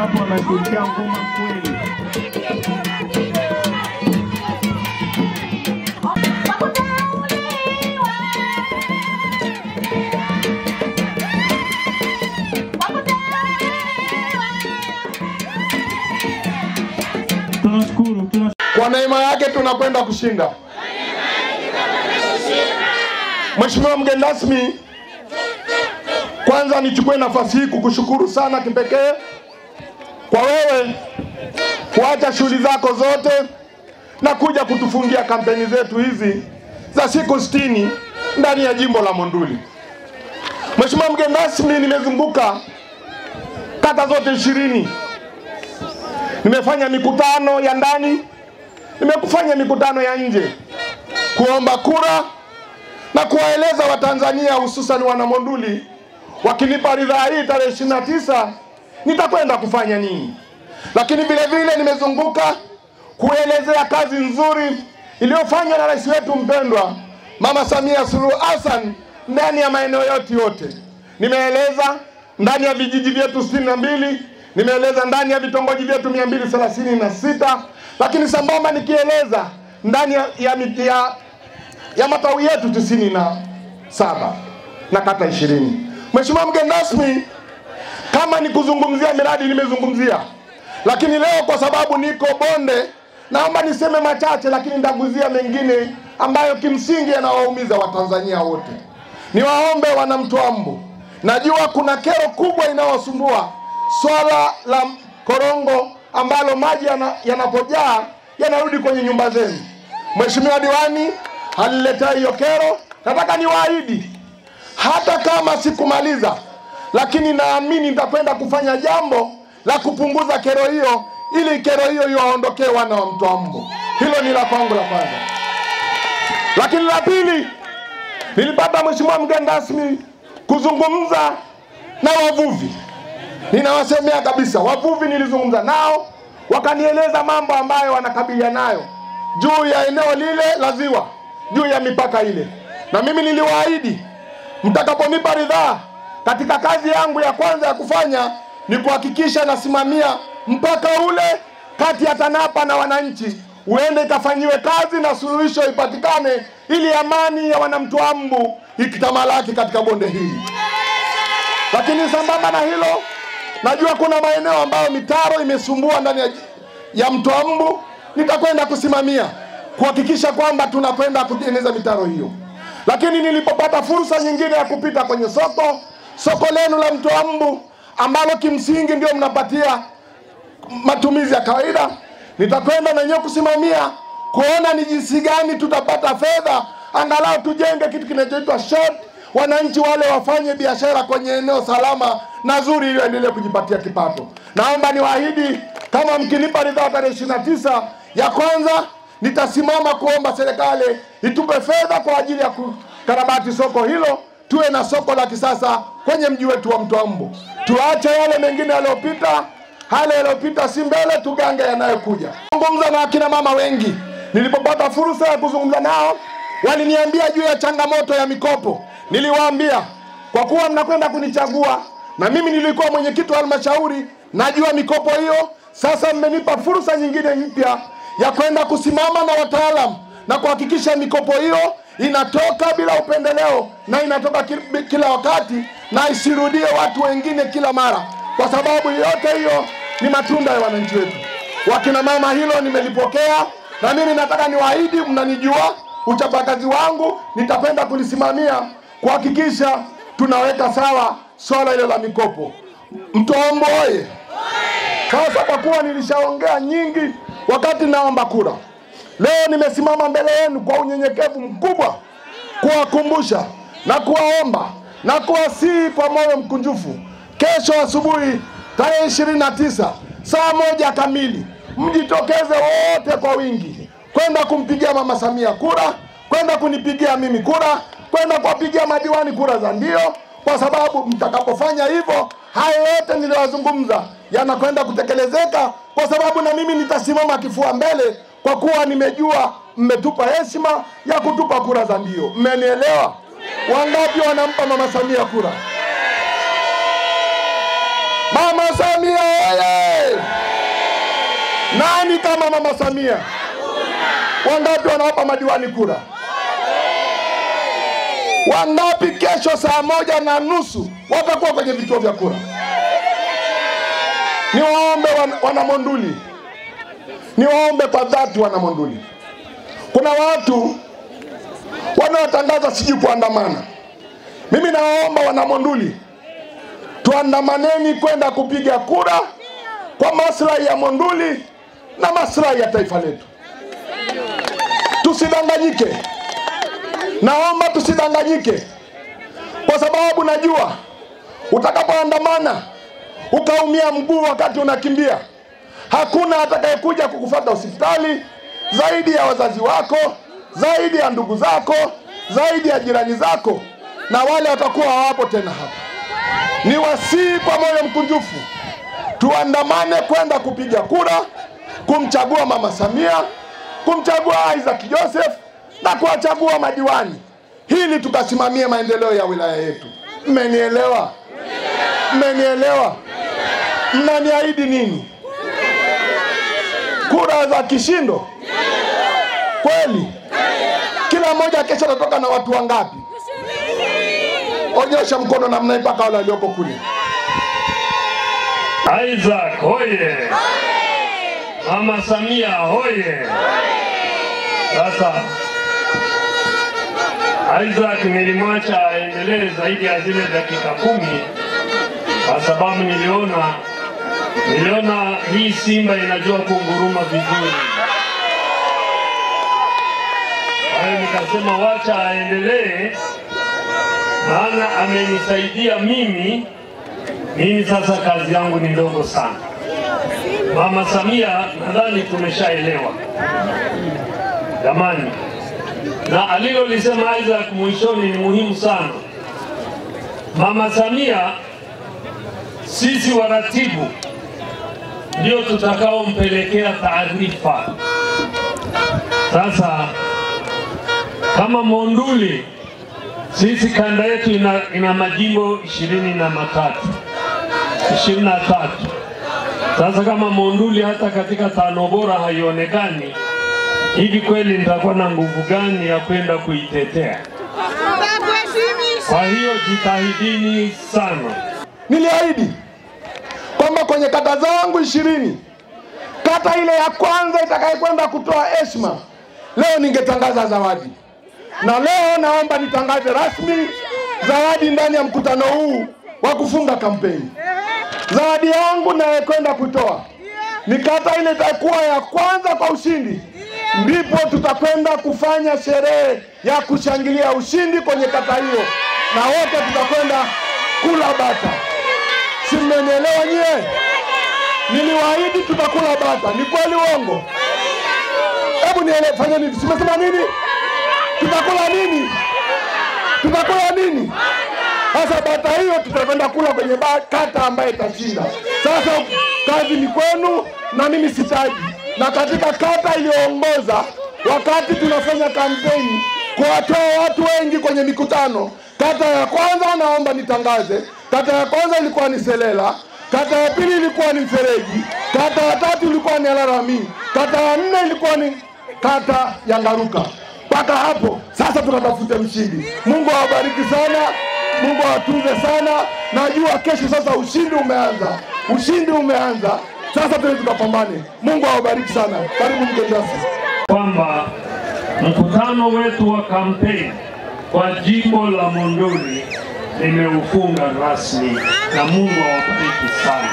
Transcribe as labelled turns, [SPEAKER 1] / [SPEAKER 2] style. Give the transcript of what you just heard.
[SPEAKER 1] watu wanashirikia ngoma kweli.
[SPEAKER 2] Kwa neema yake tunakwenda kushinda. Mheshimiwa mgeni rasmi, kwanza nichukue nafasi hii kukushukuru sana kipekee kwa wewe kuacha shughuli zako zote na kuja kutufungia kampeni zetu hizi za siku 60 ndani ya jimbo la Monduli. Mheshimiwa mgeni rasmi, nimezunguka kata zote 20. Nimefanya mikutano ya ndani, nimekufanya mikutano ya nje, kuomba kura na kuwaeleza Watanzania hususan wana Monduli, wakinipa ridhaa hii tarehe 29 nitakwenda kufanya nini. Lakini vile vile nimezunguka kuelezea kazi nzuri iliyofanywa na rais wetu mpendwa Mama Samia Suluhu Hassan ndani ya maeneo yote. Nimeeleza ndani ya vijiji vyetu 62, nimeeleza ndani ya vitongoji vyetu 236, lakini sambamba nikieleza ndani ya matawi yetu 97 na kata 20. Mheshimiwa mgeni rasmi, kama ni kuzungumzia miradi nimezungumzia, lakini leo kwa sababu niko bonde naomba niseme machache, lakini ndaguzia mengine ambayo kimsingi yanawaumiza Watanzania wote. Niwaombe wana Mtwambu, najua kuna kero kubwa inawasumbua, swala la korongo ambalo maji yanapojaa yanarudi kwenye nyumba zenu. Mheshimiwa diwani aliletea hiyo kero. Nataka niwaahidi hata kama sikumaliza, lakini naamini nitakwenda kufanya jambo la kupunguza kero hiyo, ili kero hiyo iwaondokee wana wa Mtwambu. Hilo ni la kwangu la kwanza. Lakini la pili, nilipata mheshimiwa mgeni rasmi kuzungumza na wavuvi. Ninawasemea kabisa, wavuvi nilizungumza nao, wakanieleza mambo ambayo wanakabiliana nayo juu ya eneo lile la ziwa, juu ya mipaka ile. Na mimi niliwaahidi mtakaponipa ridhaa, katika kazi yangu ya kwanza ya kufanya ni kuhakikisha nasimamia mpaka ule kati ya TANAPA na wananchi uende ikafanyiwe kazi na suluhisho ipatikane, ili amani ya wana Mtwambu ikitamalaki katika bonde hili. Lakini sambamba na hilo, najua kuna maeneo ambayo mitaro imesumbua ndani ya Mtwambu. Nitakwenda kusimamia kuhakikisha kwamba tunakwenda kutengeneza mitaro hiyo. Lakini nilipopata fursa nyingine ya kupita kwenye soko lenu la Mtwambu ambalo kimsingi ndio mnapatia matumizi ya kawaida, nitakwenda na nyewe kusimamia kuona ni jinsi gani tutapata fedha angalau tujenge kitu kinachoitwa shed, wananchi wale wafanye biashara kwenye eneo salama na zuri ili endelee kujipatia kipato. Naomba niwaahidi, kama mkinipa ridhaa tarehe 29, ya kwanza nitasimama kuomba serikali itupe fedha kwa ajili ya kukarabati soko hilo, tuwe na soko la kisasa kwenye mji wetu wa Mtwambu. Tuache yale mengine yaliyopita si mbele, tugange yanayokuja. Kuzungumza na akina mama wengi, nilipopata fursa ya kuzungumza nao, waliniambia juu ya changamoto ya mikopo. Niliwaambia kwa kuwa mnakwenda kunichagua na mimi nilikuwa mwenyekiti wa halmashauri, najua mikopo hiyo. Sasa mmenipa fursa nyingine mpya ya kwenda kusimama na wataalamu na kuhakikisha mikopo hiyo inatoka bila upendeleo na inatoka kila wakati na isirudie watu wengine kila mara, kwa sababu yote hiyo ni matunda ya wananchi wetu. Wakina mama, hilo nimelipokea, na mimi nataka niwaahidi, mnanijua uchapakazi wangu, nitapenda kulisimamia kuhakikisha tunaweka sawa swala ile la mikopo. Mtwambu oye! Sasa kwa kuwa nilishaongea nyingi wakati naomba kura, leo nimesimama mbele yenu kwa unyenyekevu mkubwa kuwakumbusha na kuwaomba na kuwasihi kwa moyo mkunjufu, kesho asubuhi tarehe 29 saa 1 kamili mjitokeze wote kwa wingi kwenda kumpigia Mama Samia kura, kwenda kunipigia mimi kura, kwenda kuwapigia madiwani kura za ndio, kwa sababu mtakapofanya hivyo hayo yote niliyozungumza yanakwenda kutekelezeka, kwa sababu na mimi nitasimama kifua mbele, kwa kuwa nimejua mmetupa heshima ya kutupa kura za ndio. Mmenielewa? Wangapi wanampa Mama Samia kura? Mama Samia oye! kumchagua Mama Samia? Wangapi wanawapa madiwani kura? Wangapi kesho saa 1:30 watakuwa kwenye vituo vya kura? Niwaombe wana Monduli, niwaombe kwa dhati wana Monduli. Kuna watu wanaotangaza sijui kuandamana. Mimi nawaomba wana Monduli, tuandamaneni kwenda kupiga kura kwa maslahi ya Monduli na maslahi ya taifa letu. Tusidanganyike. Naomba tusidanganyike, kwa sababu najua utakapoandamana ukaumia mguu wakati unakimbia, hakuna atakayekuja kukufuata hospitali zaidi ya wazazi wako, zaidi ya ndugu zako, zaidi ya jirani zako, na wale watakuwa hawapo tena hapa. Ni wasii kwa moyo mkunjufu, tuandamane kwenda kupiga kura, kumchagua Mama Samia, kumchagua Isaac Joseph na kuwachagua madiwani, hili tukasimamie maendeleo ya wilaya yetu. Mmenielewa? Mmenielewa? Mnaniahidi nini? Kura za kishindo? Kweli? Kila mmoja kesho atatoka na watu wangapi? Onyesha mkono na mnaipaka wale walioko kule.
[SPEAKER 3] Isaac hoye! Mama Samia hoye! Sasa Isaac nilimwacha aendelee zaidi ya zile dakika 10 kwa sababu niliona hii simba inajua kunguruma vizuri. Kwa hiyo nikasema wacha aendelee, maana amenisaidia mimi sasa kazi yangu ni ndogo sana. Mama Samia nadhani tumeshaelewa. Jamani, na alilolisema Isaac mwishoni ni muhimu sana. Mama Samia, sisi waratibu ndio tutakaompelekea taarifa. Sasa kama Monduli, sisi kanda yetu ina majimbo 23. Sasa kama Monduli hata katika 5 bora haionekani, hivi kweli nitakuwa na nguvu gani ya kwenda kuitetea? Kwa hiyo jitahidini sana.
[SPEAKER 2] Niliahidi kwamba kwenye kata zangu 20, kata ile ya kwanza itakayekwenda kutoa heshima, leo ningetangaza zawadi. Na leo naomba nitangaze rasmi zawadi ndani ya mkutano huu wa kufunga kampeni. Zawadi yangu nayekwenda kutoa ni kata ile itakuwa ya kwanza kwa ushindi. Ndipo tutakwenda kufanya sherehe ya kushangilia ushindi kwenye kata hiyo, na wote tutakwenda kula bata. Si mmenielewa nyie? Niliwaahidi tutakula bata. Ni kweli uongo? Hebu nielewe, fanyeni. Simesema nini? Tutakula nini? Tutakula nini? Sasa bata hiyo tutakwenda kula kwenye kata ambaye itashinda. Sasa kazi ni kwenu na mimi sitaji. Na katika kata iliyoongoza wakati tunafanya kampeni kuwatoa watu wengi kwenye mikutano, kata ya kwanza naomba nitangaze, kata ya kwanza ilikuwa ni Selela, kata ya pili ilikuwa ni Mfereji, kata ya 3 ilikuwa ni Alarami, kata ya 4 ilikuwa ni kata ya Ngaruka. Mpaka hapo sasa tunatafuta mshindi. Mungu awabariki sana, Mungu awatunze sana. Najua kesho sasa ushindi umeanza. Ushindi umeanza. Sasa tukapambane. Mungu awabariki sana. Karibu mgeni rasmi.
[SPEAKER 3] Kwamba mkutano wetu wa kampeni kwa jimbo la Monduli nimeufunga rasmi, na Mungu awabariki sana.